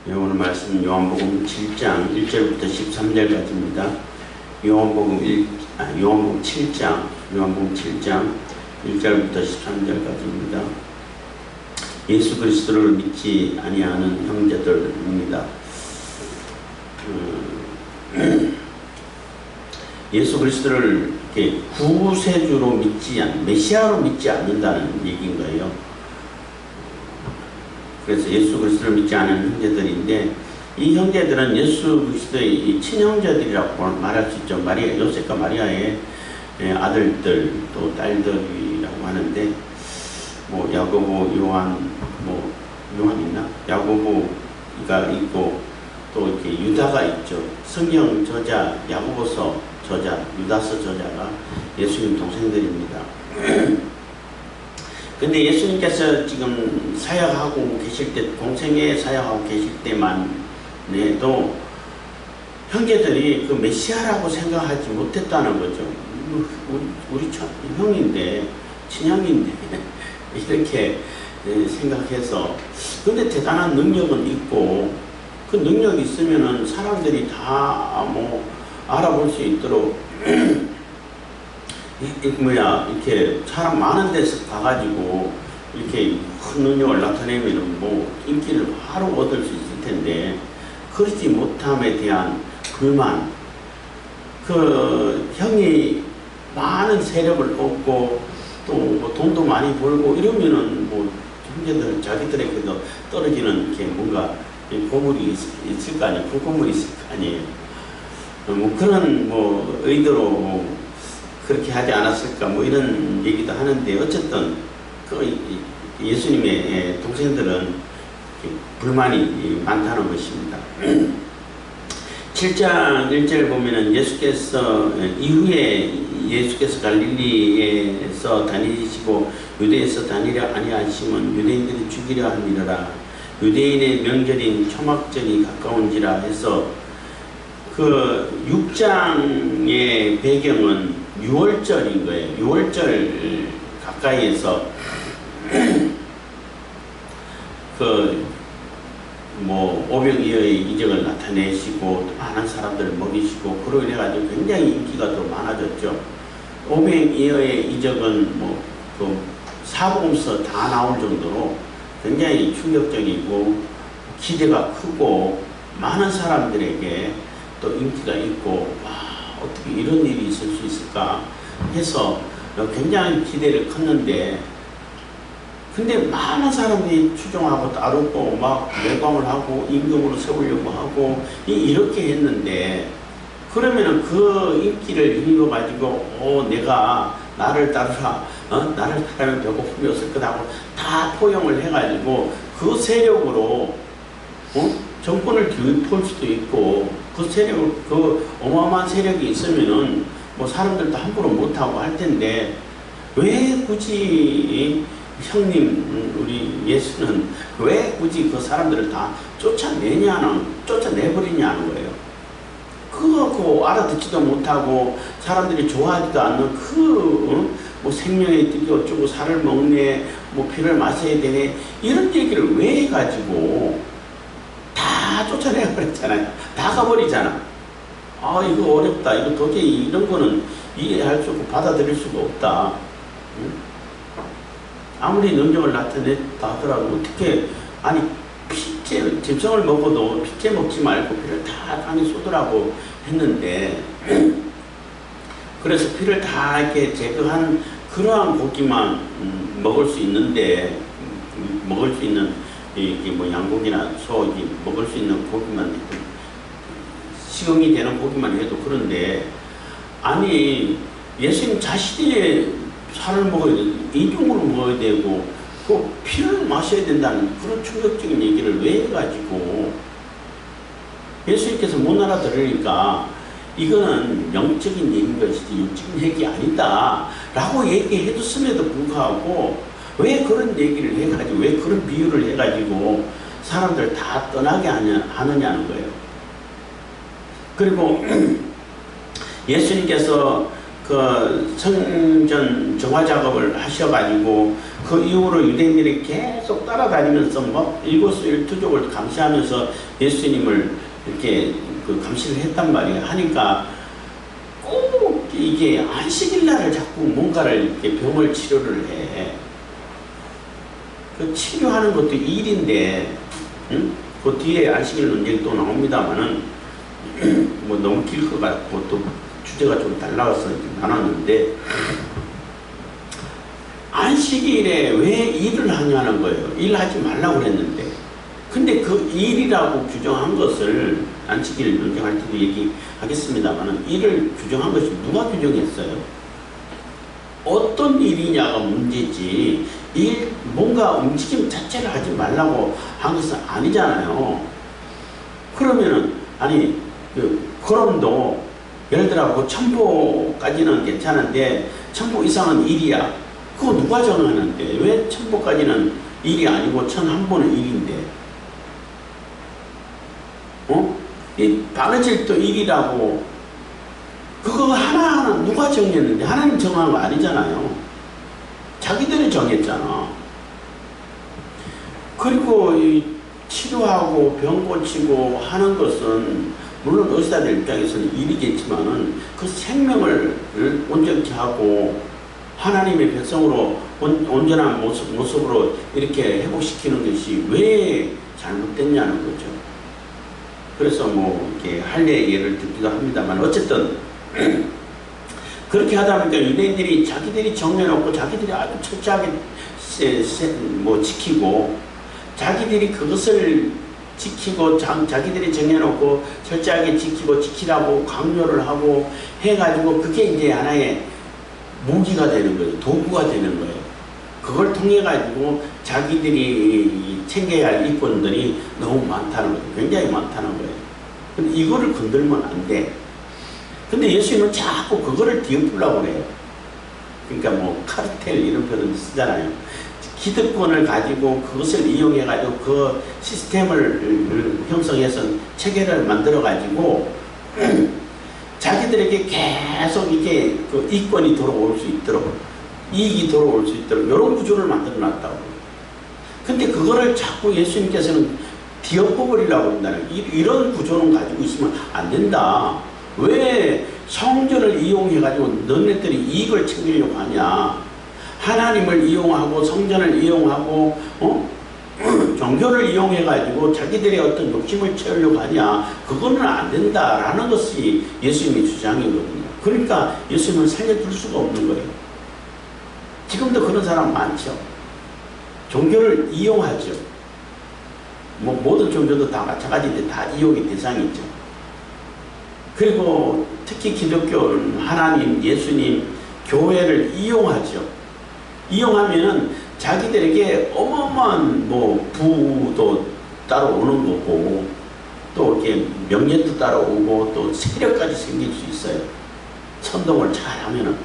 오늘 말씀 요한복음 7장 1절부터 13절까지입니다. 요한복음 7장 1절부터 13절까지입니다. 예수 그리스도를 믿지 아니하는 형제들입니다. 예수 그리스도를 이렇게 구세주로 메시아로 믿지 않는다는 얘기인 거예요. 그래서 예수 그리스도를 믿지 않는 형제들인데, 이 형제들은 예수 그리스도의 친형제들이라고 말할 수 있죠. 요셉과 마리아의 아들들 또 딸들이라고 하는데, 야고보, 요한, 요한 있나? 야고보가 있고 또 이렇게 유다가 있죠. 성경 저자, 야고보서 저자, 유다서 저자가 예수님 동생들입니다. 근데 예수님께서 지금 사역하고 계실 때, 공생애 사역하고 계실 때만 해도 형제들이 그 메시아라고 생각하지 못했다는 거죠. 우리 형인데, 친형인데 이렇게 생각해서. 근데 대단한 능력은 있고, 그 능력이 있으면은 사람들이 다 알아볼 수 있도록 이렇게 사람 많은 데서 가가지고 이렇게 큰 능력을 나타내면 인기를 바로 얻을 수 있을 텐데, 그러지 못함에 대한 불만, 그 형이 많은 세력을 얻고 또 돈도 많이 벌고 이러면은 형제들 자기들에게도 떨어지는 게 뭔가 고물이 있을 거 아니에요. 불고물이 있을 거 아니에요. 그런 의도로 그렇게 하지 않았을까 이런 얘기도 하는데, 어쨌든 예수님의 동생들은 불만이 많다는 것입니다. 7장 1절 보면은 이후에 예수께서 갈릴리에서 다니시고 유대에서 다니려 아니하심은 유대인들이 죽이려 함이라. 유대인의 명절인 초막절이 가까운지라 해서, 그 6장의 배경은 6월절인 거예요. 6월절 가까이에서 오병이어의 이적을 나타내시고 많은 사람들을 먹이시고, 그로 인해 가지고 굉장히 인기가 더 많아졌죠. 오병이어의 이적은 사복음서 다 나올 정도로 굉장히 충격적이고 기대가 크고 많은 사람들에게 또 인기가 있고, 어떻게 이런 일이 있을 수 있을까 해서 굉장히 기대를 컸는데, 근데 많은 사람들이 추종하고 따르고 매광을 하고 임금으로 세우려고 하고 이렇게 했는데, 그러면은 그 인기를 힘입어 가지고 내가 나를 따르라, 나를 따르면 배고픔이 없을 거라고 다 포용을 해가지고 그 세력으로 정권을 뒤집을 수도 있고, 그 어마어마한 세력이 있으면은 사람들도 함부로 못하고 할 텐데, 왜 굳이 형님 우리 예수는 왜 굳이 그 사람들을 다 쫓아내버리냐는 거예요. 그거 알아듣지도 못하고 사람들이 좋아하지도 않는 생명의 뜻이 어쩌고 살을 먹네, 피를 마셔야 되네, 이런 얘기를 왜 해가지고 다 쫓아내버렸잖아요. 다 가버리잖아. 이거 어렵다. 이거 도저히 이런 거는 이해할 수 없고 받아들일 수가 없다. 아무리 능력을 나타냈다 하더라도 어떻게, 짐승을 먹어도 피째 먹지 말고 피를 다 땅에 쏟으라고 했는데, 그래서 피를 다 이렇게 제거한 그러한 고기만 먹을 수 있는데, 먹을 수 있는 양고기나 소 먹을 수 있는 고기만 해도, 식용이 되는 고기만 해도 그런데, 예수님 자신이 살을 먹어야 되고 인중으로 먹어야 되고 그 피를 마셔야 된다는 그런 충격적인 얘기를 왜 해가지고, 예수님께서 못 알아들으니까 이거는 영적인 얘기인 것이지 육적인 얘기 아니다 라고 얘기해줬음에도 불구하고 왜 그런 얘기를 해가지고, 왜 그런 비유를 해가지고 사람들 다 떠나게 하느냐는 거예요. 그리고 예수님께서 그 성전 정화 작업을 하셔가지고 그 이후로 유대인들이 계속 따라다니면서 뭐 일거수일투족을 감시하면서 예수님을 이렇게 그 감시를 했단 말이에요. 하니까 꼭 이게 안식일 날을 자꾸 뭔가를 이렇게 병을 치료를 해. 그 치료하는 것도 일인데, 응? 그 뒤에 안식일 논쟁이 또 나옵니다만은 뭐 너무 길 것 같고 또 주제가 좀 달라서 나눴는데, 안식일에 왜 일을 하냐는 거예요. 일하지 말라고 그랬는데. 근데 그 일이라고 규정한 것을 안식일 논쟁할 때도 얘기하겠습니다만 일을 규정한 것이 누가 규정했어요? 어떤 일이냐가 문제지 뭔가 움직임 자체를 하지 말라고 한 것은 아니잖아요. 그러면은 아니 그럼도 예를 들어 그 첨보까지는 괜찮은데 첨보 이상은 일이야. 그거 누가 정하는데 왜 첨보까지는 일이 아니고 1001번은 일인데 이 바느질도 일이라고 그거 하나하나 누가 정했는데 하나님 정한 거 아니잖아요. 자기들이 정했잖아. 그리고 이 치료하고 병 고치고 하는 것은 물론 의사들 입장에서는 일이겠지만은 그 생명을 온전케 하고 하나님의 백성으로 온전한 모습으로 이렇게 회복시키는 것이 왜 잘못됐냐는 거죠. 그래서 뭐 이렇게 할례 예를 듣기도 합니다만 어쨌든 그렇게 하다 보니까 유대인들이 자기들이 정해놓고 자기들이 아주 철저하게 지키고 자기들이 그것을 지키고 자기들이 정해놓고 철저하게 지키라고 강요를 하고 해가지고 그게 이제 하나의 무기가 되는 거예요. 도구가 되는 거예요. 그걸 통해 가지고 자기들이 챙겨야 할 이권들이 너무 많다는 거예요. 굉장히 많다는 거예요. 근데 이거를 건들면 안 돼. 근데 예수님은 자꾸 그거를 뒤엎으려고 그래요. 그러니까 뭐 카르텔 이런 표현을 쓰잖아요. 기득권을 가지고 그것을 이용해 가지고 그 시스템을 형성해서 체계를 만들어 가지고 자기들에게 계속 이게 그 이권이 돌아올 수 있도록 이익이 돌아올 수 있도록 이런 구조를 만들어 놨다고. 근데 그거를 자꾸 예수님께서는 뒤엎어버리려고 한다는 이런 구조는 가지고 있으면 안 된다. 왜 성전을 이용해가지고 너네들이 이익을 챙기려고 하냐. 하나님을 이용하고 성전을 이용하고 종교를 이용해가지고 자기들의 어떤 욕심을 채우려고 하냐. 그거는 안 된다라는 것이 예수님의 주장이거든요. 그러니까 예수님은 살려줄 수가 없는 거예요. 지금도 그런 사람 많죠. 종교를 이용하죠. 뭐 모든 종교도 다 마찬가지인데 다 이용의 대상이죠. 그리고 특히 기독교는 하나님, 예수님, 교회를 이용하죠. 이용하면은 자기들에게 어마어마한 뭐 부도 따라오는 거고 또 이렇게 명예도 따라오고 또 세력까지 생길 수 있어요. 선동을 잘 하면은.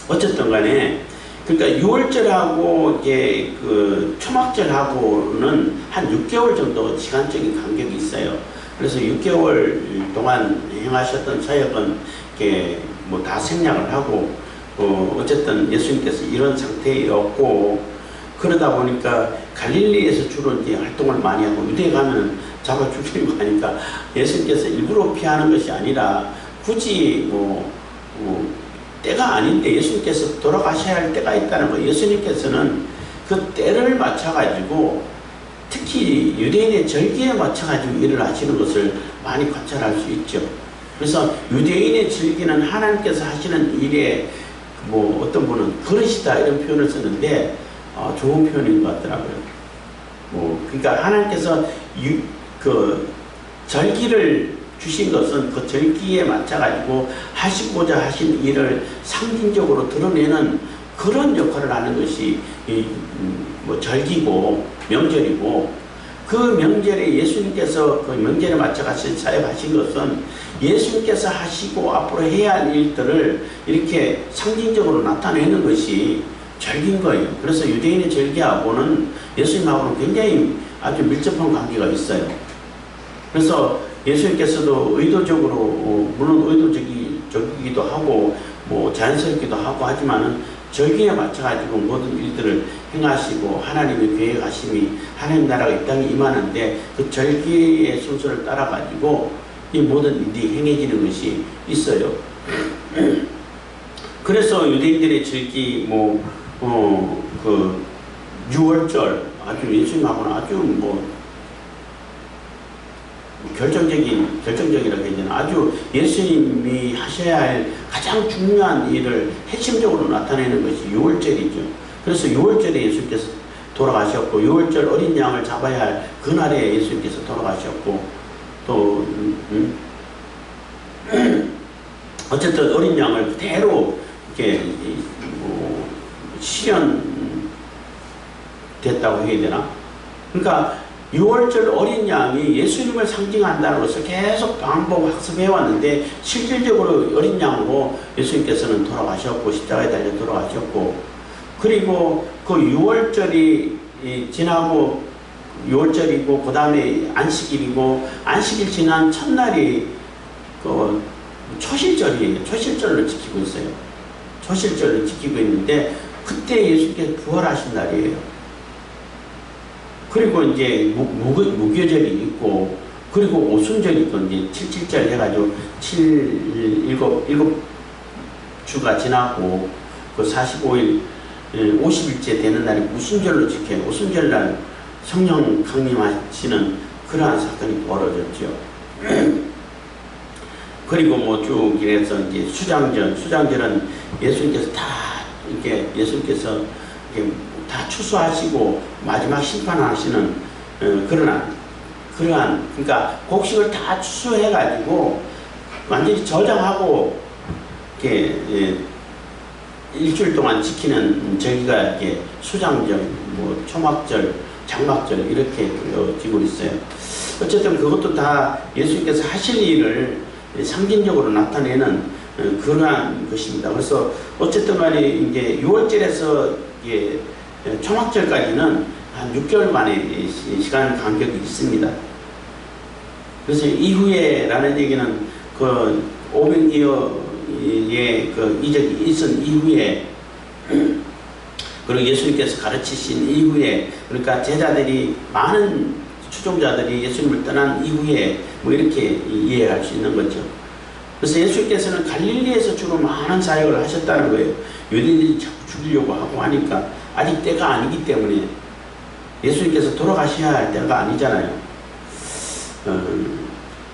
어쨌든 간에 그러니까 6월절하고 이제 그 초막절하고는 한 6개월 정도 시간적인 간격이 있어요. 그래서 6개월 동안 행하셨던 사역은 이렇게 뭐 다 생략을 하고 어쨌든 예수님께서 이런 상태였고 그러다 보니까 갈릴리에서 주로 이제 활동을 많이 하고 유대에 가면 잡아 죽이려고 하니까 예수님께서 일부러 피하는 것이 아니라 굳이 때가 아닌데 예수님께서 돌아가셔야 할 때가 있다는 거예요. 예수님께서는 그 때를 맞춰가지고 특히 유대인의 절기에 맞춰가지고 일을 하시는 것을 많이 관찰할 수 있죠. 그래서 유대인의 절기는 하나님께서 하시는 일에 뭐 어떤 분은 그릇이다 이런 표현을 쓰는데 좋은 표현인 것 같더라고요. 그러니까 하나님께서 그 절기를 주신 것은 그 절기에 맞춰가지고 하시고자 하신 일을 상징적으로 드러내는 그런 역할을 하는 것이 절기고 명절이고 그 명절에 예수님께서 그 명절에 맞춰가신 사역하신 것은 예수님께서 하시고 앞으로 해야 할 일들을 이렇게 상징적으로 나타내는 것이 절기인 거예요. 그래서 유대인의 절기하고는 예수님하고는 굉장히 아주 밀접한 관계가 있어요. 그래서 예수님께서도 의도적으로 물론 의도적이기도 하고 뭐 자연스럽기도 하고 하지만은 절기에 맞춰가지고 모든 일들을 행하시고 하나님의 계획하심이 하나님 나라가 이 땅에 임하는데 그 절기의 순서를 따라가지고 이 모든 일이 행해지는 것이 있어요. 그래서 유대인들의 절기 그 6월절 아주 예수님하고는 아주 결정적이라고 해야 되나 아주 예수님이 하셔야 할 가장 중요한 일을 핵심적으로 나타내는 것이 6월절이죠. 그래서 6월절에 예수님께서 돌아가셨고 6월절 어린 양을 잡아야 할 그날에 예수님께서 돌아가셨고 또 어쨌든 어린 양을 그대로 이렇게 실현됐다고 해야 되나? 그러니까 6월절 어린 양이 예수님을 상징한다는 것을 계속 반복 학습해 왔는데 실질적으로 어린 양으로 예수님께서는 돌아가셨고 십자가에 달려 돌아가셨고 그리고 그 6월절이 지나고 6월절이고 그 다음에 안식일이고 안식일 지난 첫날이 그 초실절이에요. 초실절을 지키고 있어요. 초실절을 지키고 있는데 그때 예수님께서 부활하신 날이에요. 그리고 이제 무교절이 있고 그리고 오순절이 있고 이제 77절 해가지고 7주가 지나고 그 45일 50일째 되는 날이 오순절로 지켜요. 오순절날 성령 강림하시는 그러한 사건이 벌어졌죠. 그리고 뭐 쭉 이래서 이제 수장절은 예수님께서 다 이렇게 예수님께서 이렇게 다 추수하시고 마지막 심판하시는 그러한 그러니까 곡식을 다 추수해가지고 완전히 저장하고 이렇게 일주일 동안 지키는 절기가 이렇게 수장절, 뭐 초막절, 장막절 이렇게 지고 있어요. 어쨌든 그것도 다 예수님께서 하실 일을 상징적으로 나타내는 그러한 것입니다. 그래서 어쨌든 간에 이제 6월절에서 이게 초막절까지는 한 6개월 만에 시간 간격이 있습니다. 그래서 이후에라는 얘기는 그 500여의 그 이적이 있은 이후에 그리고 예수님께서 가르치신 이후에 그러니까 제자들이 많은 추종자들이 예수님을 떠난 이후에 뭐 이렇게 이해할 수 있는 거죠. 그래서 예수님께서는 갈릴리에서 주로 많은 사역을 하셨다는 거예요. 유대인들이 자꾸 죽이려고 하고 하니까 아직 때가 아니기 때문에 예수님께서 돌아가셔야 할 때가 아니잖아요.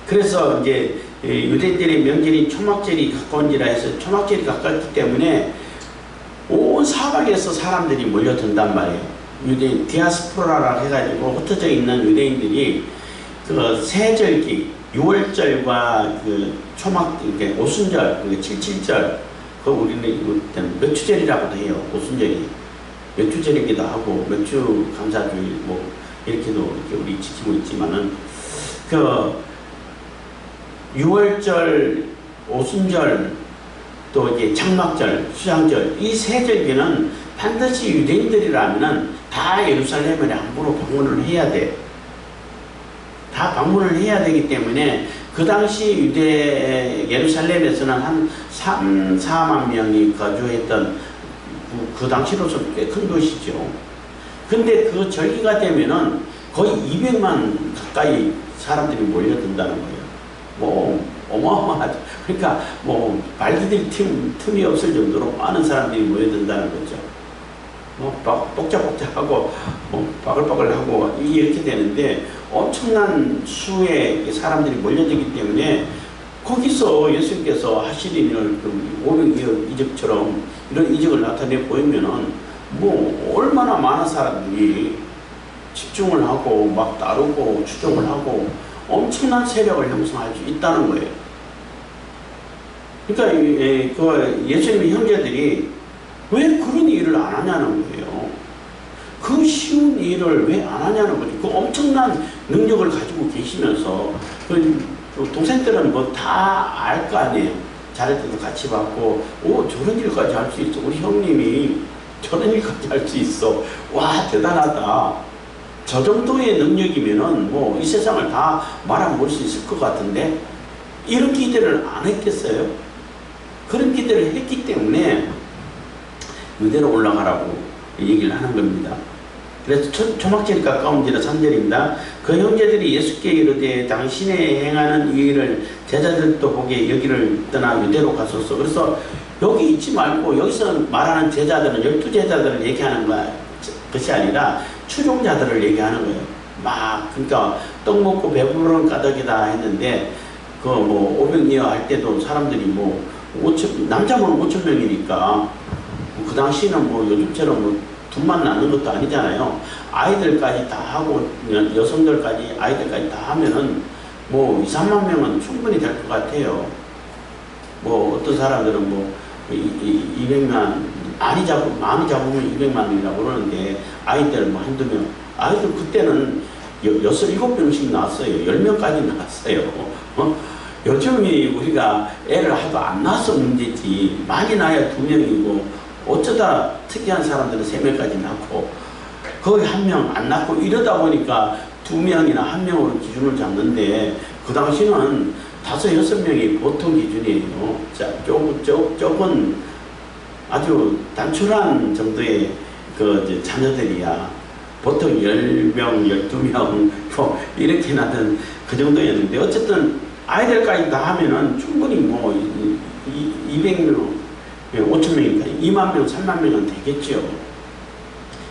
그래서 이제 유대인들의 명절인 초막절이 가까운지라 해서 초막절이 가깝기 때문에 온 사방에서 사람들이 몰려든단 말이에요. 유대인 디아스포라라 해가지고 흩어져 있는 유대인들이 그 세절기 6월절과 그 초막 오순절, 77절 그 우리는 몇 추절이라고도 해요. 오순절이 몇 주절이기도 하고 몇 주 감사주일 뭐 이렇게도 이렇게 우리 지키고 있지만은 그 6월절, 오순절 또 이제 장막절, 수장절 이 세 절기는 반드시 유대인들이라면은 다 예루살렘에 함부로 방문을 해야 돼. 다 방문을 해야 되기 때문에 그 당시 예루살렘에서는 한 3, 4만 명이 거주했던 그 당시로서는 꽤 큰 도시죠. 근데 그 절기가 되면은 거의 200만 가까이 사람들이 몰려든다는 거예요. 뭐 어마어마하죠. 그러니까 뭐 발디딜 틈이 없을 정도로 많은 사람들이 모여든다는 거죠. 뭐 복잡복잡하고 뭐 바글바글하고 이렇게 되는데 엄청난 수의 사람들이 몰려들기 때문에 거기서 예수님께서 하실 일을 500여 이적처럼 이런 이적을 나타내 보이면은 뭐 얼마나 많은 사람들이 집중을 하고 막 따르고 추종을 하고 엄청난 세력을 형성할 수 있다는 거예요. 그러니까 그 예수님의 형제들이 왜 그런 일을 안 하냐는 거예요. 그 쉬운 일을 왜 안 하냐는 거죠. 그 엄청난 능력을 가지고 계시면서 그 동생들은 뭐 다 알 거 아니에요. 잘할 때도 같이 받고 오 저런 일까지 할 수 있어. 우리 형님이 저런 일까지 할 수 있어. 와 대단하다. 저 정도의 능력이면은 뭐 이 세상을 다 말아먹을 수 있을 것 같은데 이런 기대를 안 했겠어요? 그런 기대를 했기 때문에 의대로 올라가라고 얘기를 하는 겁니다. 그래서 초막절이 가까운지라 3절입니다. 그 형제들이 예수께 이르되 당신의 행하는 이 일을 제자들도 보게 여기를 떠나 유대로 가소서. 그래서 여기 있지 말고 여기서 말하는 제자들은 12제자들을 얘기하는 것이 아니라 추종자들을 얘기하는 거예요. 막 그러니까 떡 먹고 배부른 까닭이다 했는데 그 뭐 500리어 할 때도 사람들이 뭐 5천, 남자만 5,000명이니까 그 당시는 뭐 요즘처럼 뭐 둘만 낳는 것도 아니잖아요. 아이들까지 다 하고 여성들까지 아이들까지 다 하면은 뭐 2, 3만 명은 충분히 될 것 같아요. 뭐 어떤 사람들은 뭐 200만 많이 잡으면 200만이라고 그러는데 아이들 뭐 한두 명, 아이들 그때는 6, 7명씩 낳았어요. 10명까지 낳았어요. 요즘이 우리가 애를 하도 안 낳아서 문제지 많이 낳아야 2명이고 어쩌다 특이한 사람들은 3명까지 낳고 거의 1명 안 낳고 이러다 보니까 2명이나 1명으로 기준을 잡는데 그 당시는 5, 6명이 보통 기준이에요. 자, 조금 아주 단출한 정도의 그 자녀들이야. 보통 10명, 12명 뭐 이렇게 낳던 그 정도였는데 어쨌든 아이들까지 다 하면은 충분히 뭐 200명, 5,000명이니까 2만 명, 3만 명은 되겠죠.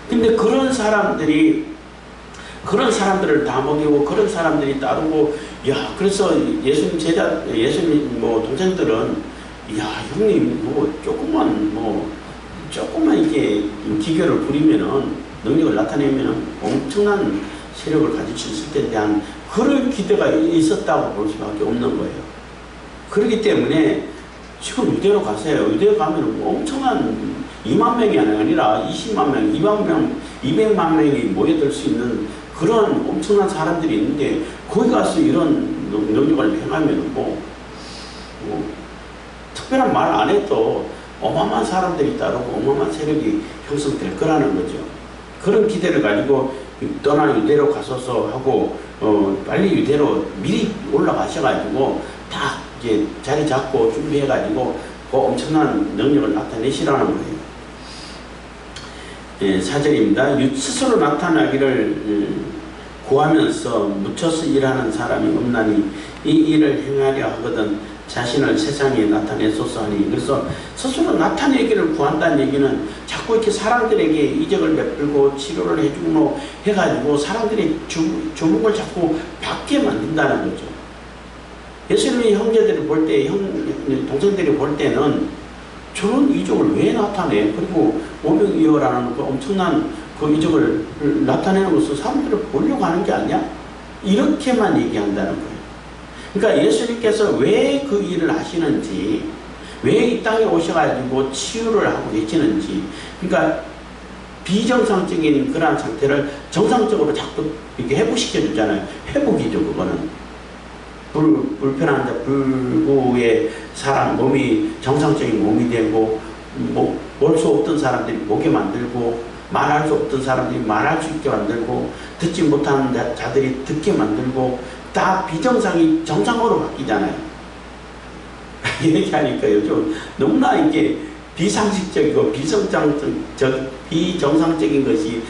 근데 그런 사람들을 다 먹이고 그런 사람들이 따르고 그래서 예수님 뭐 동생들은 형님 뭐 조금만 이렇게 기교를 부리면은 능력을 나타내면은 엄청난 세력을 가질 수 있을 때에 대한 그런 기대가 있었다고 볼 수밖에 없는 거예요. 그렇기 때문에 지금 유대로 가세요. 유대로 가면 엄청난 2만 명이 아니라 20만 명, 2만 명, 200만 명이 모여들 수 있는 그런 엄청난 사람들이 있는데 거기 가서 이런 능력을 행하면 뭐 특별한 말 안 해도 어마어마한 사람들이 따르고 어마어마한 세력이 형성될 거라는 거죠. 그런 기대를 가지고 떠나 유대로 가소서 하고 빨리 유대로 미리 올라가셔가지고 다 이제 자리 잡고 준비해가지고 그 엄청난 능력을 나타내시라는 거예요. 4절입니다. 스스로 나타나기를 구하면서 묻혀서 일하는 사람이 없나니 이 일을 행하려 하거든 자신을 세상에 나타내소서 하니. 그래서 스스로 나타내기를 구한다는 얘기는 자꾸 이렇게 사람들에게 이적을 베풀고 치료를 해주고 해가지고 사람들이 주목을 자꾸 받게 만든다는 거죠. 예수님의 형제들이 볼 때, 동생들이 볼 때는 저런 이적을 왜 나타내? 그리고 오병이어라는 그 엄청난 그 이적을 나타내는 것은 사람들을 보려고 하는 게 아니야? 이렇게만 얘기한다는 거예요. 그러니까 예수님께서 왜 그 일을 하시는지, 왜 이 땅에 오셔가지고 치유를 하고 계시는지, 그러니까 비정상적인 그러한 상태를 정상적으로 자꾸 이렇게 회복시켜 주잖아요. 회복이죠, 그거는. 불편한 자, 불구의 사람, 몸이 정상적인 몸이 되고, 뭐, 볼 수 없던 사람들이 보게 만들고, 말할 수 없던 사람들이 말할 수 있게 만들고, 듣지 못하는 자들이 듣게 만들고, 다 비정상이 정상으로 바뀌잖아요. 얘기하니까 요즘 너무나 이게 비상식적이고 비정상적인 것이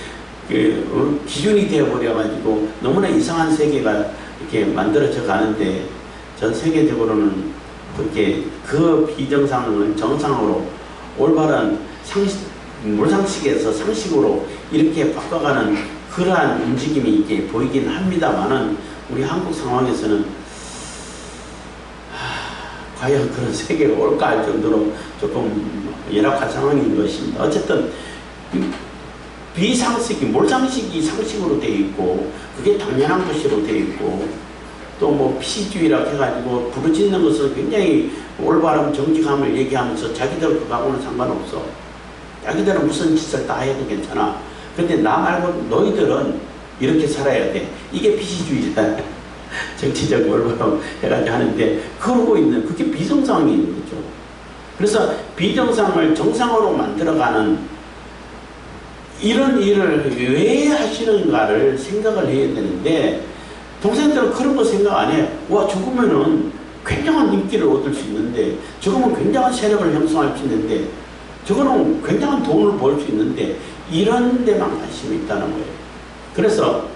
기준이 되어버려가지고 너무나 이상한 세계가 이렇게 만들어져 가는데 전 세계적으로는 그렇게 그 비정상을 정상으로 올바른 물상식에서 상식으로 이렇게 바꿔가는 그러한 움직임이 이렇게 보이긴 합니다만은 우리 한국 상황에서는 과연 그런 세계가 올까 할 정도로 조금 열악한 상황인 것입니다. 어쨌든 비상식이 몰상식이 상식으로 되어 있고 그게 당연한 것으로 되어 있고 또 뭐 피시주의라고 해가지고 부르짖는 것은 굉장히 올바른 정직함을 얘기하면서 자기들 그거하고는 상관없어. 자기들은 무슨 짓을 다 해도 괜찮아. 근데 나 말고 너희들은 이렇게 살아야 돼. 이게 피시주의잖아. 정치적 올바로 해가지고 하는데 그러고 있는 그게 비정상인 거죠. 그래서 비정상을 정상으로 만들어가는 이런 일을 왜 하시는가를 생각을 해야 되는데 동생들은 그런 거 생각 안 해요. 와, 죽으면은 굉장한 인기를 얻을 수 있는데, 저거는 굉장한 세력을 형성할 수 있는데, 저거는 굉장한 돈을 벌 수 있는데, 이런 데만 관심이 있다는 거예요. 그래서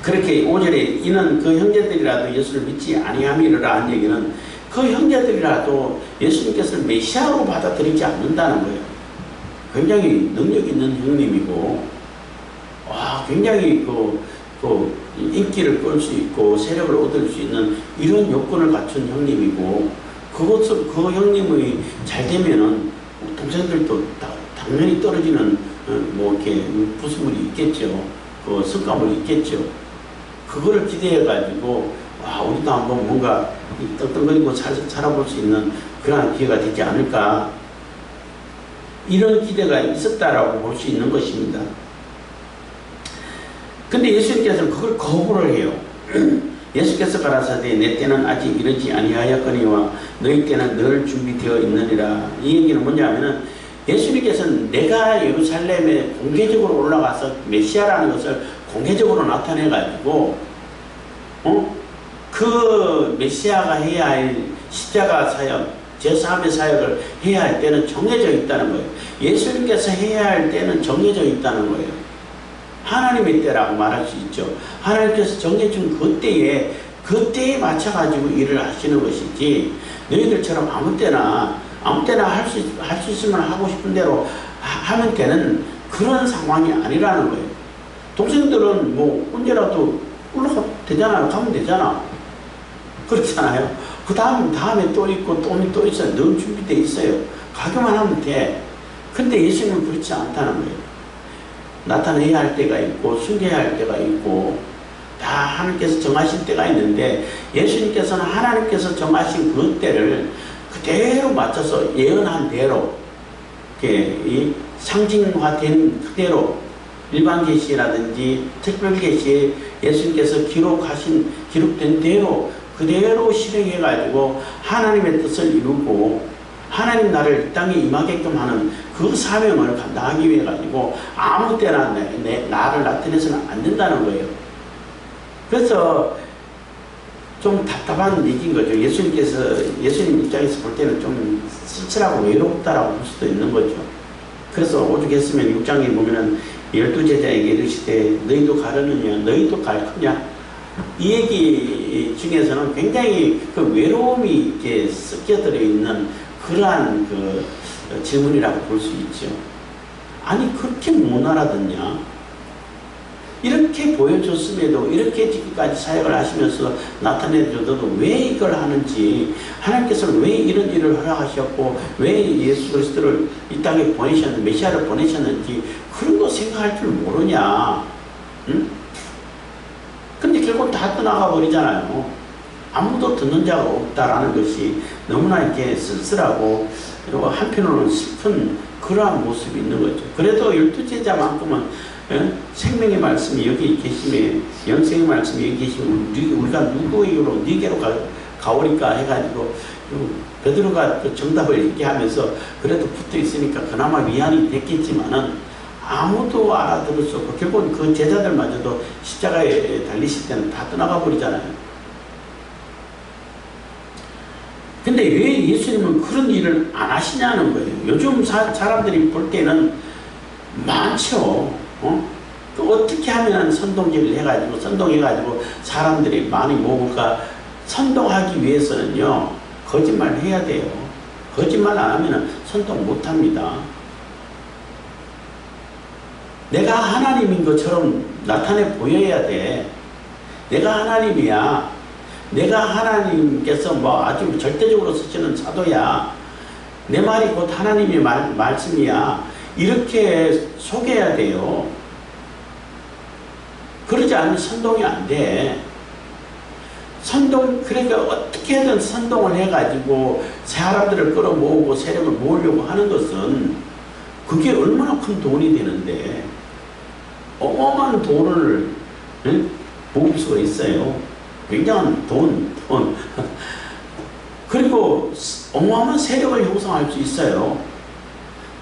그렇게 5절에 이는 그 형제들이라도 예수를 믿지 아니함이라 한 얘기는 그 형제들이라도 예수님께서 메시아로 받아들이지 않는다는 거예요. 굉장히 능력 있는 형님이고, 와, 굉장히 인기를 끌 수 있고 세력을 얻을 수 있는 이런 요건을 갖춘 형님이고, 그 형님이 잘 되면은 동생들도 당연히 떨어지는 이렇게 부수물이 있겠죠. 그 성과물이 있겠죠. 그거를 기대해가지고 와, 우리도 한번 뭔가 떡떡거리고 살아볼 수 있는 그런 기회가 되지 않을까, 이런 기대가 있었다라고 볼 수 있는 것입니다. 근데 예수님께서는 그걸 거부를 해요. 예수께서 가라사대 내 때는 아직 이르지 아니하였거니와 너희 때는 늘 준비되어 있느니라. 이 얘기는 뭐냐면은 예수님께서는 내가 예루살렘에 공개적으로 올라가서 메시아라는 것을 공개적으로 나타내 가지고 그 메시아가 해야 할 십자가 사역, 제3의 사역을 해야 할 때는 정해져 있다는 거예요. 예수님께서 해야 할 때는 정해져 있다는 거예요. 하나님의 때라고 말할 수 있죠. 하나님께서 정해준 그때에 맞춰가지고 일을 하시는 것이지, 너희들처럼 아무 때나 할 수 있으면 하고 싶은 대로 하면 되는 그런 상황이 아니라는 거예요. 동생들은 뭐 언제라도 올라가면 되잖아요. 가면 되잖아. 그렇잖아요. 그 다음에 또 있고 또 있어요. 늘 준비되어 있어요. 가기만 하면 돼. 근데 예수님은 그렇지 않다는 거예요. 나타내야 할 때가 있고 숨겨야 할 때가 있고 다 하나님께서 정하신 때가 있는데, 예수님께서는 하나님께서 정하신 그 때를 그대로 맞춰서 예언한 대로 이렇게 상징화된 그대로 일반 계시라든지 특별 계시에 예수님께서 기록된 대로 그대로 실행해 가지고 하나님의 뜻을 이루고 하나님 나를 이 땅에 임하게끔 하는 그 사명을 감당하기 위해 가지고 아무 때나 나를 나타내서는 안 된다는 거예요. 그래서 좀 답답한 얘기인 거죠. 예수님 입장에서 볼 때는 좀 쓸쓸하고 외롭다라고 볼 수도 있는 거죠. 그래서 오죽했으면 6장에 보면은 12제자에게 이르시되 너희도 가려느냐, 너희도 갈 거냐, 이 얘기 중에서는 굉장히 그 외로움이 이렇게 섞여 들어 있는 그러한 그 질문이라고 볼 수 있죠. 아니, 그렇게 못 알아듣냐? 이렇게 보여줬음에도, 이렇게 지금까지 사역을 하시면서 나타내줘도 왜 이걸 하는지, 하나님께서는 왜 이런 일을 허락하셨고 왜 예수 그리스도를 이 땅에 메시아를 보내셨는지 그런 거 생각할 줄 모르냐? 응? 근데 결국 다 떠나가 버리잖아요. 아무도 듣는 자가 없다라는 것이 너무나 이렇게 쓸쓸하고, 그리고 한편으로는 슬픈 그러한 모습이 있는 거죠. 그래도 12제자만큼은 생명의 말씀이 여기 계시면, 영생의 말씀이 여기 계시면 우리가 누구에게로 네게로 가오리까 해가지고 베드로가 그 정답을 얘기하면서 그래도 붙어 있으니까 그나마 위안이 됐겠지만은 아무도 알아들을 수 없고 결국은 그 제자들마저도 십자가에 달리실 때는 다 떠나가 버리잖아요. 근데 왜 예수님은 그런 일을 안 하시냐는 거예요. 요즘 사람들이 볼 때는 많죠. 어떻게 하면 선동해가지고 사람들이 많이 모을까? 선동하기 위해서는요, 거짓말을 해야 돼요. 거짓말 안 하면 선동 못 합니다. 내가 하나님인 것처럼 나타내 보여야 돼. 내가 하나님이야. 내가 하나님께서 아주 절대적으로 쓰시는 사도야. 내 말이 곧 하나님의 말씀이야. 이렇게 속여야 돼요. 그러지 않으면 선동이 안 돼. 그러니까 어떻게든 선동을 해가지고 사람들을 끌어모으고 세력을 모으려고 하는 것은 그게 얼마나 큰 돈이 되는데, 어마어마한 돈을 모을 수가 있어요. 굉장한 돈. 그리고 어마어마한 세력을 형성할 수 있어요.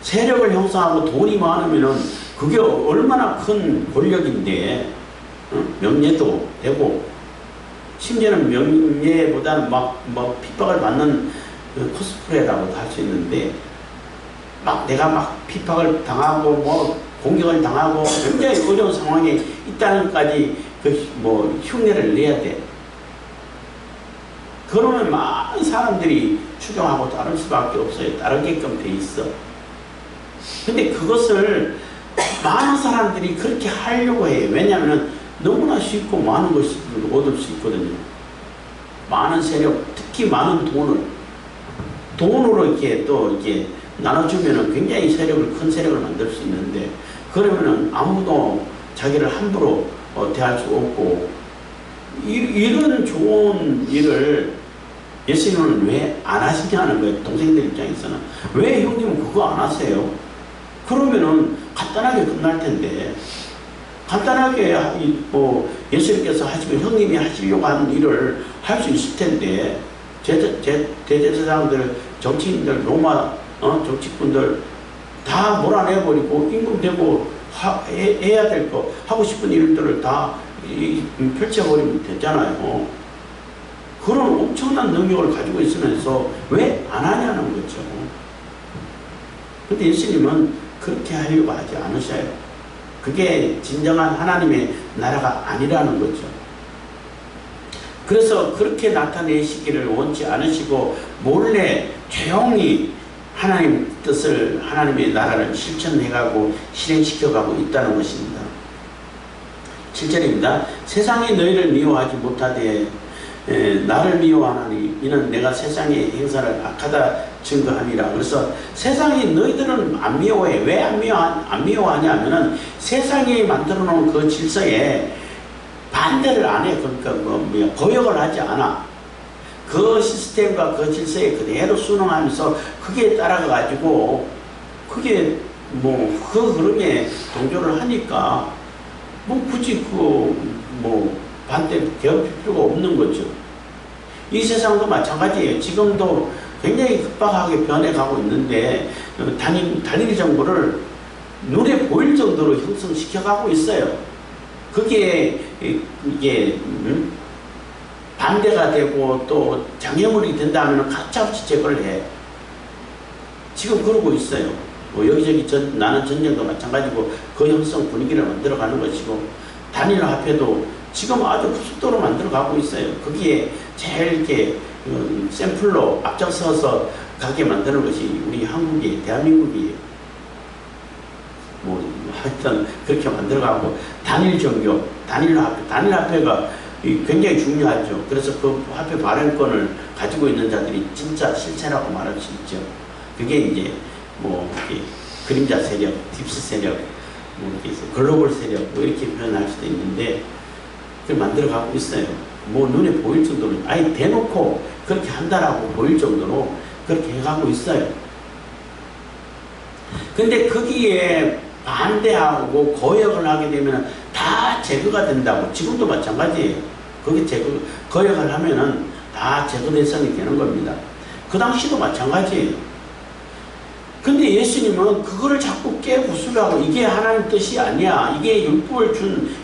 세력을 형성하고 돈이 많으면은 그게 얼마나 큰 권력인데, 명예도 되고, 심지어는 명예보다는 막 핍박을 받는 코스프레라고도 할 수 있는데, 막 내가 막 핍박을 당하고, 공격을 당하고, 굉장히 어려운 상황에 있다는 것까지 흉내를 내야 돼. 그러면 많은 사람들이 추종하고 따를 수밖에 없어요. 따르게끔 돼 있어. 근데 그것을 많은 사람들이 그렇게 하려고 해요. 왜냐하면 너무나 쉽고 많은 것을 얻을 수 있거든요. 많은 세력, 특히 많은 돈으로 이렇게 나눠주면은 굉장히 큰 세력을 만들 수 있는데, 그러면은 아무도 자기를 함부로 대할 수 없고, 이런 좋은 일을 예수님은 왜 안 하시냐는 거예요. 동생들 입장에서는. 왜 형님은 그거 안 하세요? 그러면은 간단하게 끝날 텐데, 간단하게 예수님께서 하시고 형님이 하시려고 하는 일을 할 수 있을 텐데, 대제사장들, 정치인들, 로마 정치꾼들 다 몰아내버리고 임금되고 해야 될 거, 하고 싶은 일들을 다 펼쳐버리면 되잖아요. 그런 엄청난 능력을 가지고 있으면서 왜 안 하냐는 거죠. 근데 예수님은 그렇게 하려고 하지 않으셔요. 그게 진정한 하나님의 나라가 아니라는 거죠. 그래서 그렇게 나타내시기를 원치 않으시고 몰래 조용히 하나님 뜻을, 하나님의 나라를 실천해가고 실행시켜가고 있다는 것입니다. 7절입니다. 세상이 너희를 미워하지 못하되 나를 미워하나니 이는 내가 세상의 행사를 악하다 증거함이라. 그래서 세상이 너희들은 안 미워해. 왜 안 미워하냐 하면은 세상이 만들어 놓은 그 질서에 반대를 안 해. 그러니까 거역을 하지 않아. 그 시스템과 그 질서에 그대로 순응하면서 그게 따라가 가지고 그게 그 흐름에 동조를 하니까 굳이 반대 개혁할 필요가 없는 거죠. 이 세상도 마찬가지예요. 지금도 굉장히 급박하게 변해가고 있는데 단일 정부를 눈에 보일 정도로 형성시켜가고 있어요. 그게 이게 반대가 되고 또 장애물이 된다면 가차없이 제거를 해. 지금 그러고 있어요. 여기저기 나는 전쟁도 마찬가지고 그 형성 분위기를 만들어가는 것이고, 단일화폐도 지금 아주 속도로 만들어가고 있어요. 거기에 제일 이렇게 샘플로 앞장서서 가게 만드는 것이 우리 한국이, 대한민국이에요. 하여튼 그렇게 만들어가고, 단일 종교, 단일화폐가 굉장히 중요하죠. 그래서 그 화폐 발행권을 가지고 있는 자들이 진짜 실체라고 말할 수 있죠. 그게 이제 그림자 세력, 딥스 세력, 글로벌 세력 이렇게 표현할 수도 있는데, 그걸 만들어가고 있어요. 눈에 보일 정도로, 아예 대놓고 그렇게 한다라고 보일 정도로 그렇게 해가고 있어요. 근데 거기에 반대하고 거역을 하게 되면 다 제거가 된다고. 지금도 마찬가지예요. 거기 거역을 하면은 다 제거 대상이 되는 겁니다. 그 당시도 마찬가지예요. 근데 예수님은 그거를 자꾸 깨부수라고, 이게 하나님 뜻이 아니야. 이게 율법을 준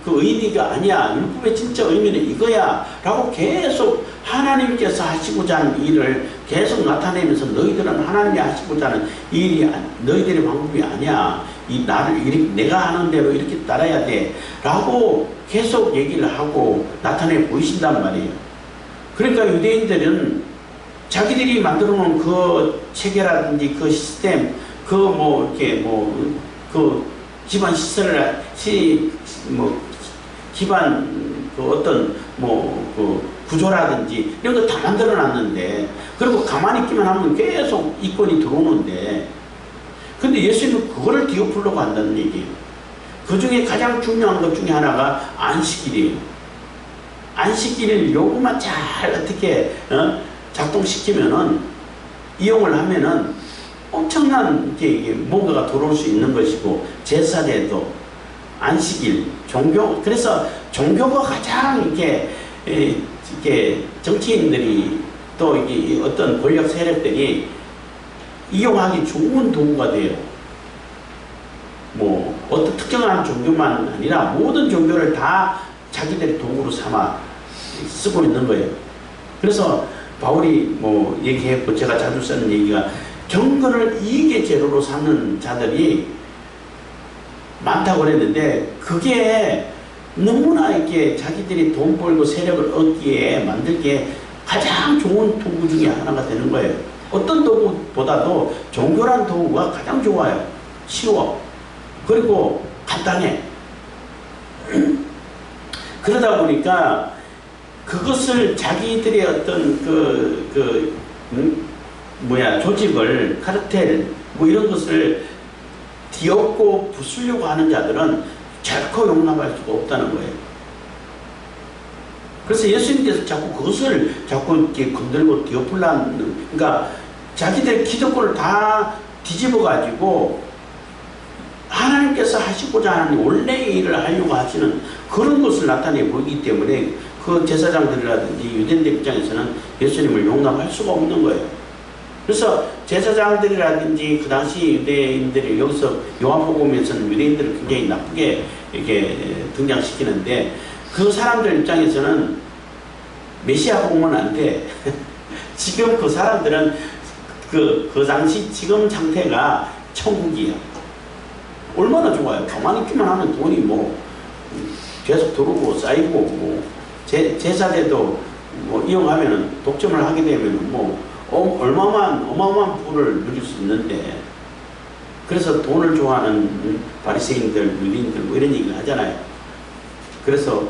그 의미가 아니야. 율법의 진짜 의미는 이거야. 라고 계속 하나님께서 하시고자 하는 일을 계속 나타내면서, 너희들은 하나님이 하시고자 하는 일이 너희들의 방법이 아니야. 내가 하는 대로 이렇게 따라야 돼. 라고 계속 얘기를 하고 나타내 보이신단 말이에요. 그러니까 유대인들은 자기들이 만들어 놓은 그 체계라든지 그 시스템, 기반 시설을, 기반 어떤 구조라든지 이런 거 다 만들어 놨는데, 그리고 가만히 있기만 하면 계속 이권이 들어오는데, 근데 예수님은 그거를 뒤엎으려고 한다는 얘기예요. 그 중에 가장 중요한 것 중에 하나가 안식일이에요. 안식일 요구만 잘 어떻게 작동시키면은, 이용을 하면은 엄청난 이게 뭔가가 들어올 수 있는 것이고, 제사제도, 안식일, 종교, 그래서 종교가 가장 이렇게 정치인들이 또 이게 어떤 권력 세력들이 이용하기 좋은 도구가 돼요. 어떤 특정한 종교만 아니라 모든 종교를 다 자기들의 도구로 삼아 쓰고 있는 거예요. 그래서 바울이 뭐 얘기했고 제가 자주 쓰는 얘기가 경건을 이익의 재료로 삼는 자들이 많다고 그랬는데 그게 너무나 이렇게 자기들이 돈 벌고 세력을 얻기에 만들기에 가장 좋은 도구 중에 하나가 되는 거예요. 어떤 도구보다도 종교란 도구가 가장 좋아요. 쉬워. 그리고 간단해. 그러다 보니까 그것을 자기들의 어떤 조직을, 카르텔, 뭐 이런 것을 뒤엎고 부수려고 하는 자들은 결코 용납할 수가 없다는 거예요. 그래서 예수님께서 자꾸 그것을 자꾸 이렇게 건들고 뒤엎으려는, 그러니까 자기들 기득권을 다 뒤집어가지고 하나님께서 하시고자 하는 원래의 일을 하려고 하시는 그런 것을 나타내 보이기 때문에 그 제사장들이라든지 유대인들 입장에서는 예수님을 용납할 수가 없는 거예요. 그래서 제사장들이라든지 그 당시 유대인들이 여기서 요한복음에서는 유대인들을 굉장히 나쁘게 이렇게 등장시키는데 그 사람들 입장에서는 메시아가 오면 안 돼. 지금 그 사람들은 그 당시 지금 상태가 천국이야. 얼마나 좋아요. 가만히 있기만 하면 돈이 뭐 계속 들어오고 쌓이고 뭐 제사제도 뭐 이용하면은 독점을 하게 되면은 뭐 어마어마한 부를 누릴 수 있는데 그래서 돈을 좋아하는 바리새인들, 유대인들 뭐 이런 얘기를 하잖아요. 그래서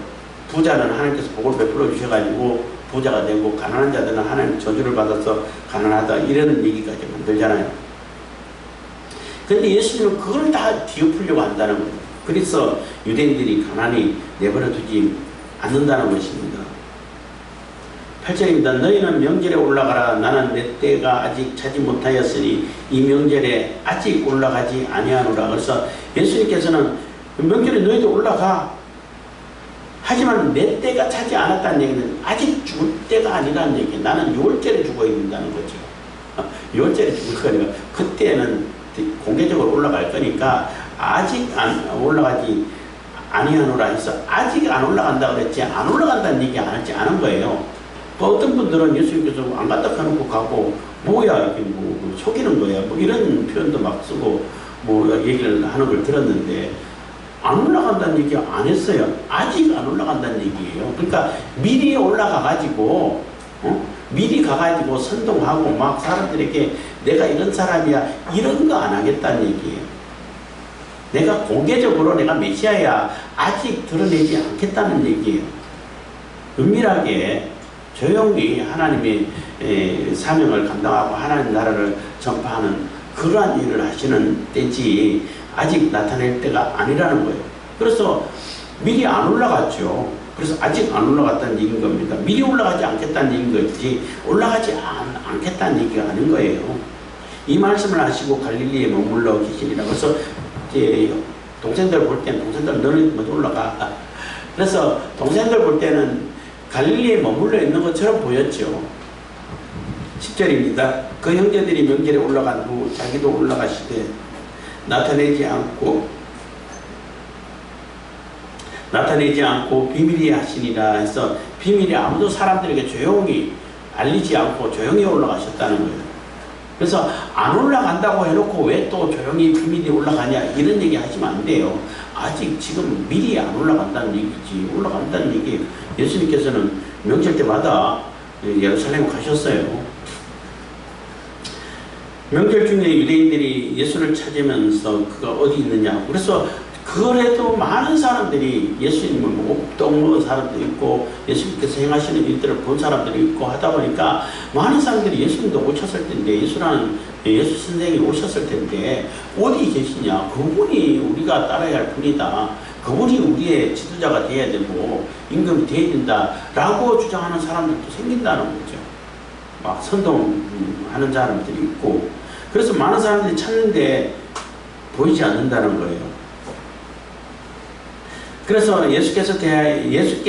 부자는 하나님께서 복을 베풀어 주셔가지고 부자가 되고 가난한 자들은 하나님 저주를 받아서 가난하다 이런 얘기까지 만들잖아요. 근데 예수님은 그걸 다 뒤엎으려고 한다는 거예요. 그래서 유대인들이 가난히 내버려 두지 않는다는 것입니다. 8절입니다. 너희는 명절에 올라가라. 나는 내 때가 아직 차지 못하였으니 이 명절에 아직 올라가지 아니하노라. 그래서 예수님께서는 명절에 너희도 올라가. 하지만 내 때가 차지 않았다는 얘기는 아직 죽을 때가 아니라는 얘기예요. 나는 6월절에 죽어 있는다는 거죠. 6월절에 죽을 거니까 그때는 공개적으로 올라갈 거니까 아직 올라가지 아니하노라 해서 아직 안 올라간다고 그랬지 안 올라간다는 얘기 안 했지 않은 거예요. 또 어떤 분들은 예수님께서 안 갔다 해놓고 가고 뭐야 이게 뭐 속이는 거야 뭐 이런 표현도 막 쓰고 뭐 얘기를 하는 걸 들었는데 안 올라간다는 얘기 안 했어요. 아직 안 올라간다는 얘기예요. 그러니까 미리 올라가 가지고 미리 가가지고 선동하고 막 사람들에게 내가 이런 사람이야 이런 거 안 하겠다는 얘기예요. 내가 공개적으로 내가 메시아야 아직 드러내지 않겠다는 얘기예요. 은밀하게 조용히 하나님의 사명을 감당하고 하나님 나라를 전파하는 그러한 일을 하시는 때지 아직 나타낼 때가 아니라는 거예요. 그래서 미리 안 올라갔죠. 그래서 아직 안 올라갔다는 얘기인 겁니다. 미리 올라가지 않겠다는 얘기인 거지 올라가지 않겠다는 얘기가 아닌 거예요. 이 말씀을 하시고 갈릴리에 머물러 계시리라. 그래서 이제 동생들 볼 때는 동생들 너는 먼저 올라가. 그래서 동생들 볼 때는 갈릴리에 머물러 있는 것처럼 보였죠. 10절입니다. 그 형제들이 명절에 올라간 후 자기도 올라가시되 나타내지 않고 비밀히 하시니라 해서 비밀이 아무도 사람들에게 조용히 알리지 않고 조용히 올라가셨다는 거예요. 그래서 안 올라간다고 해놓고 왜 또 조용히 비밀이 올라가냐 이런 얘기 하시면 안 돼요. 아직 지금 미리 안 올라간다는 얘기지 올라간다는 얘기. 예수님께서는 명절 때마다 예루살렘 가셨어요. 명절 중에 유대인들이 예수를 찾으면서 그가 어디 있느냐. 그래서 그래도 많은 사람들이 예수님을 목동 먹은 사람도 있고 예수님께서 행하시는 일들을 본 사람들이 있고 하다 보니까 많은 사람들이 예수님도 오셨을 텐데 예수 선생이 오셨을 텐데 어디 계시냐. 그분이 우리가 따라야 할 분이다. 그분이 우리의 지도자가 돼야 되고 임금이 돼야 된다라고 주장하는 사람들도 생긴다는 거죠. 막 선동하는 사람들이 있고 그래서 많은 사람들이 찾는데 보이지 않는다는 거예요. 그래서 예수께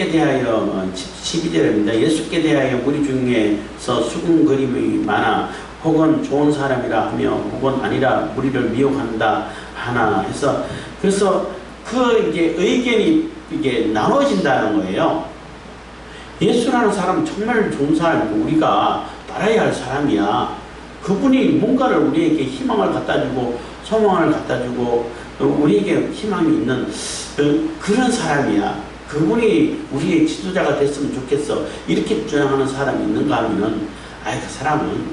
대하여 12절입니다. 예수께 대하여 무리 중에서 수군거림이 많아 혹은 좋은 사람이라 하며 혹은 아니라 무리를 미혹한다 하나 해서 그래서 그 이제 의견이 이게 나눠진다는 거예요. 예수라는 사람은 정말 좋은 사람이고 우리가 따라야 할 사람이야. 그분이 뭔가를 우리에게 희망을 갖다주고 소망을 갖다주고 우리에게 희망이 있는 그런 사람이야. 그분이 우리의 지도자가 됐으면 좋겠어. 이렇게 주장하는 사람이 있는가 하면은 그 사람은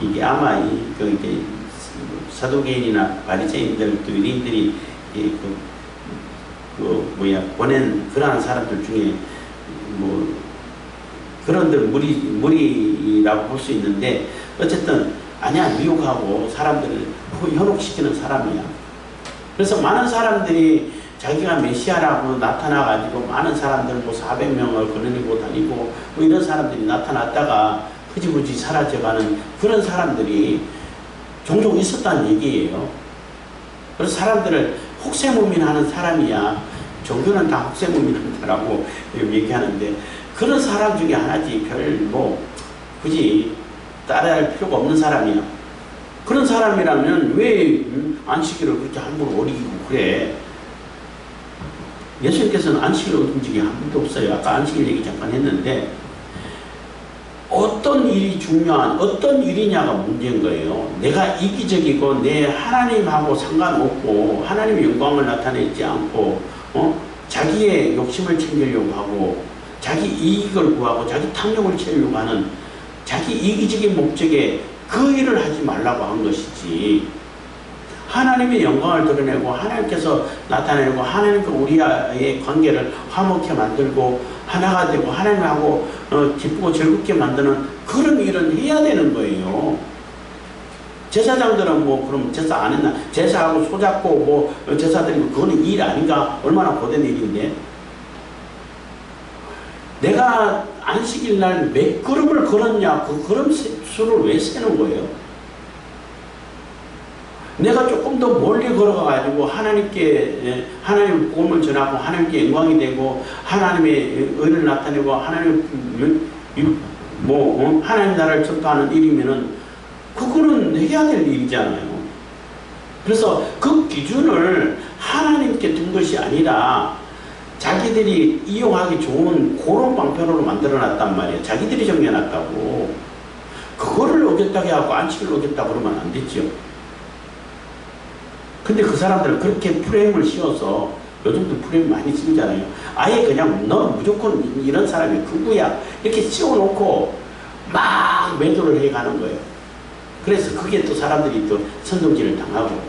이게 아마 이게 사두개인이나 바리새인들 또 유대인들이 보낸 그러한 사람들 중에 뭐 그런들 무리라고 볼 수 있는데 어쨌든 아니야, 미혹하고 사람들을 현혹시키는 사람이야. 그래서 많은 사람들이 자기가 메시아라고 나타나가지고 많은 사람들 400명을 거느리고 다니고 뭐 이런 사람들이 나타났다가 흐지부지 사라져가는 그런 사람들이 종종 있었다는 얘기예요. 그래서 사람들을 혹세무민하는 사람이야. 종교는 다 혹세무민한다라고 얘기하는데 그런 사람 중에 하나지. 굳이 따라야 할 필요가 없는 사람이야. 그런 사람이라면 왜 안식일을 그렇게 함부로 어기고 그래? 예수님께서는 안식일을 어긴 적이 한 번도 없어요. 아까 안식일 얘기 잠깐 했는데 어떤 일이 중요한 어떤 일이냐가 문제인 거예요. 내가 이기적이고 내 하나님하고 상관없고 하나님의 영광을 나타내지 않고 자기의 욕심을 챙기려고 하고 자기 이익을 구하고 자기 탐욕을 채우려고 하는 자기 이기적인 목적에 그 일을 하지 말라고 한 것이지, 하나님의 영광을 드러내고 하나님께서 나타내고 하나님과 우리의 관계를 화목해 만들고 하나가 되고 하나님하고 기쁘고 즐겁게 만드는 그런 일은 해야 되는 거예요. 제사장들은 그럼 제사 안 했나? 제사하고 소잡고 제사 드리고 그거는 일 아닌가? 얼마나 고된 일인데. 내가 안식일 날 몇 걸음을 걸었냐? 그 걸음 수를 왜 세는 거예요? 내가 조금 더 멀리 걸어가가지고 하나님께 하나님의 복음을 전하고 하나님께 영광이 되고 하나님의 의를 나타내고 하나님 하나님 나라를 전파하는 일이면은 그거는 해야 될 일이잖아요. 그래서 그 기준을 하나님께 둔 것이 아니라 자기들이 이용하기 좋은 그런 방편으로 만들어놨단 말이에요. 자기들이 정해놨다고. 그거를 어겼다고 하고 안식일을 어겼다 그러면 안 되죠. 근데 그 사람들은 그렇게 프레임을 씌워서, 요즘도 프레임 많이 씌우잖아요. 아예 그냥 너 무조건 이런 사람이 그거야 이렇게 씌워놓고 막 매도를 해가는 거예요. 그래서 그게 또 사람들이 또 선동질을 당하고.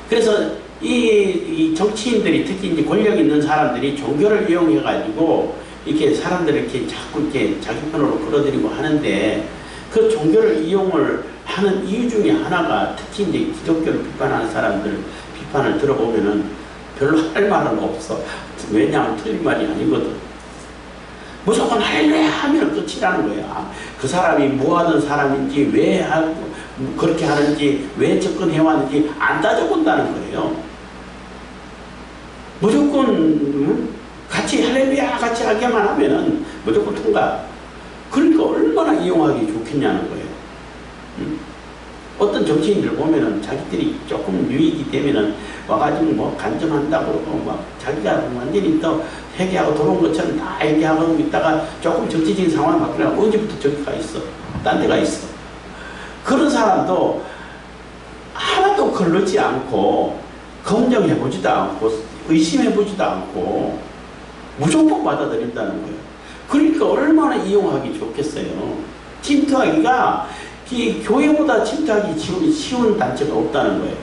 그래서 이 정치인들이, 특히 이제 권력 있는 사람들이 종교를 이용해가지고 이렇게 사람들을 이렇게 자꾸 이렇게 자기 편으로 끌어들이고 하는데, 그 종교를 이용을 하는 이유 중에 하나가, 특히 이제 기독교를 비판하는 사람들 비판을 들어보면은 별로 할 말은 없어. 왜냐하면 틀린 말이 아니거든. 무조건 할래 하면 끝이라는 거야. 그 사람이 뭐 하던 사람인지, 왜 그렇게 하는지, 왜 접근해왔는지 안 따져본다는 거예요. 무조건 같이 할렐루야 같이 하기만 하면은 무조건 통과. 그러니까 얼마나 이용하기 좋겠냐는 거예요. 어떤 정치인들 보면은 자기들이 조금 유익이 되면은 와가지고 간증한다고 그러고 자기가 완전히 또 회개하고 돌아온 것처럼 다 얘기하고 있다가 조금 정치적인 상황이 바뀌면 언제부터 저기 가 있어. 딴 데 가 있어. 그런 사람도 하나도 걸르지 않고 검증해보지도 않고 의심해보지도 않고 무조건 받아들인다는 거예요. 그러니까 얼마나 이용하기 좋겠어요. 침투하기가 이 교회보다 침투하기 쉬운 단체가 없다는 거예요.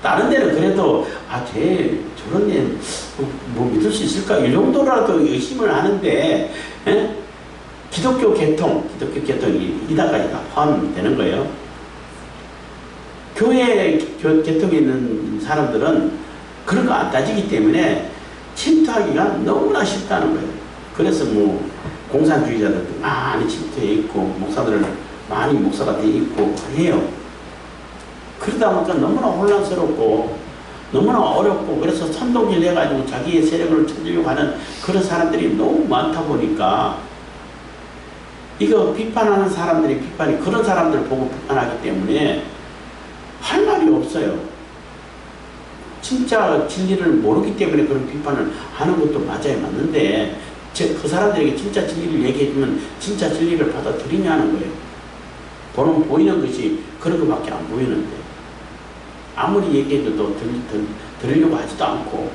다른 데는 그래도 저런 애 믿을 수 있을까? 이 정도라도 의심을 하는데 기독교 계통이 이다까지 다 포함되는 거예요. 교회 계통에 있는 사람들은 그런 거 안 따지기 때문에 침투하기가 너무나 쉽다는 거예요. 그래서 공산주의자들도 많이 침투해 있고 목사들을 많이 목사가 돼 있고 해요. 그러다 보니까 너무나 혼란스럽고 너무나 어렵고, 그래서 선동질 해가지고 자기의 세력을 찾으려고 하는 그런 사람들이 너무 많다 보니까 이거 비판하는 사람들이 그런 사람들을 보고 비판하기 때문에 할 말이 없어요. 진짜 진리를 모르기 때문에 그런 비판을 하는 것도 맞는데 그 사람들에게 진짜 진리를 얘기해주면 진짜 진리를 받아들이냐는 거예요. 보이는 것이 그런 것밖에 안 보이는데 아무리 얘기해도 들으려고 하지도 않고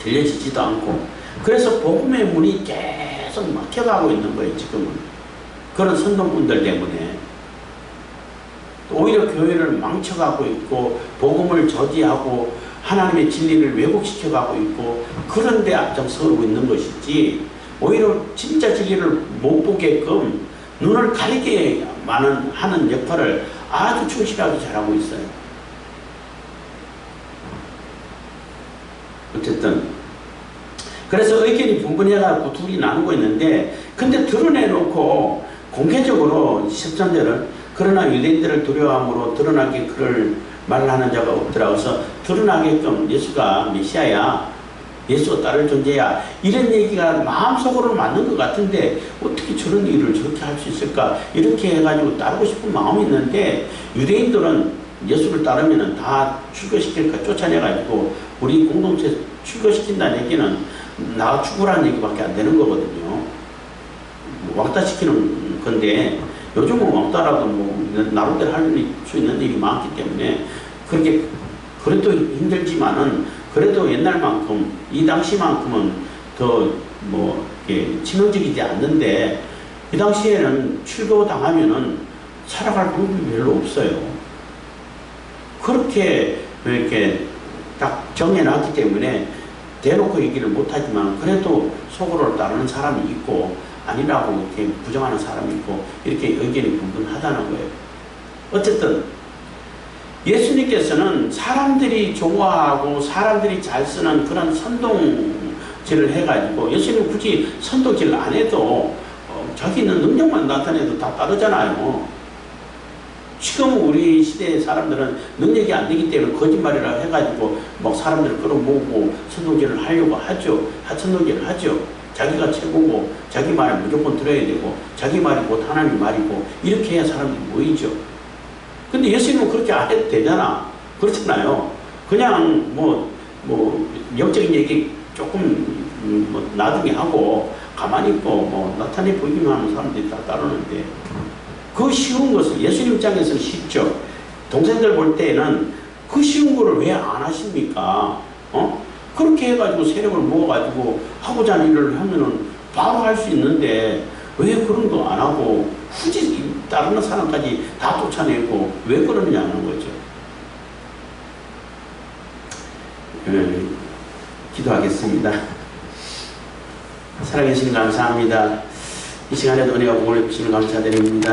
들려지지도 않고 그래서 복음의 문이 계속 막혀가고 있는 거예요. 지금은 그런 선동꾼들 때문에 오히려 교회를 망쳐가고 있고 복음을 저지하고 하나님의 진리를 왜곡시켜가고 있고 그런 데 앞장서고 있는 것이지 오히려 진짜 진리를 못 보게끔 눈을 가리게 하는 역할을 아주 충실하게 잘하고 있어요. 어쨌든 그래서 의견이 분분해가지고 둘이 나누고 있는데 근데 드러내놓고 공개적으로 13절은 그러나 유대인들을 두려워함으로 드러나게 그를 말하는 자가 없더라. 그래서 드러나게끔 예수가 메시아야, 예수가 따를 존재야, 이런 얘기가 마음속으로 맞는 것 같은데 어떻게 저런 일을 저렇게 할 수 있을까 이렇게 해가지고 따르고 싶은 마음이 있는데 유대인들은 예수를 따르면 다 출교시킬까 쫓아내가지고 우리 공동체 출교시킨다는 얘기는 나 죽으라는 얘기밖에 안 되는 거거든요. 왕따시키는 건데 요즘은 왕따라도 나름대로 할 수 있는 일이 많기 때문에 그렇게 그래도 힘들지만은 그래도 옛날만큼 이 당시만큼은 더 치명적이지 않는데 이 당시에는 출교 당하면은 살아갈 방법이 별로 없어요. 그렇게 이렇게 딱 정해놨기 때문에 대놓고 얘기를 못하지만 그래도 속으로 따르는 사람이 있고 아니라고 이렇게 부정하는 사람이 있고 이렇게 의견이 분분하다는 거예요. 어쨌든 예수님께서는 사람들이 좋아하고 사람들이 잘 쓰는 그런 선동질을 해가지고 예수님은 굳이 선동질 안 해도 자기는 능력만 나타내도 다 따르잖아요. 지금 우리 시대의 사람들은 능력이 안 되기 때문에 거짓말이라 해가지고 막 사람들을 끌어모으고 선동질을 하려고 하죠. 선동질을 하죠. 자기가 최고고 자기 말을 무조건 들어야 되고 자기 말이 곧 하나님 말이고 이렇게 해야 사람들이 모이죠. 근데 예수님은 그렇게 안 해도 되잖아. 그렇잖아요. 그냥 영적인 얘기 조금 나중에 하고 가만히 있고 나타내 보이기만 하는 사람들이 다 따르는데 그 쉬운 것을 예수님 입장에서는 쉽죠. 동생들 볼 때는 그 쉬운 거를 왜 안 하십니까? 그렇게 해가지고 세력을 모아가지고 하고자 하는 일을 하면은 바로 할 수 있는데 왜 그런 거 안 하고 굳이 다른 사람까지 다 쫓아내고 왜 그러느냐는 거죠. 기도하겠습니다. 살아계신 감사합니다. 이 시간에도 은혜와 복을 주시는 감사드립니다.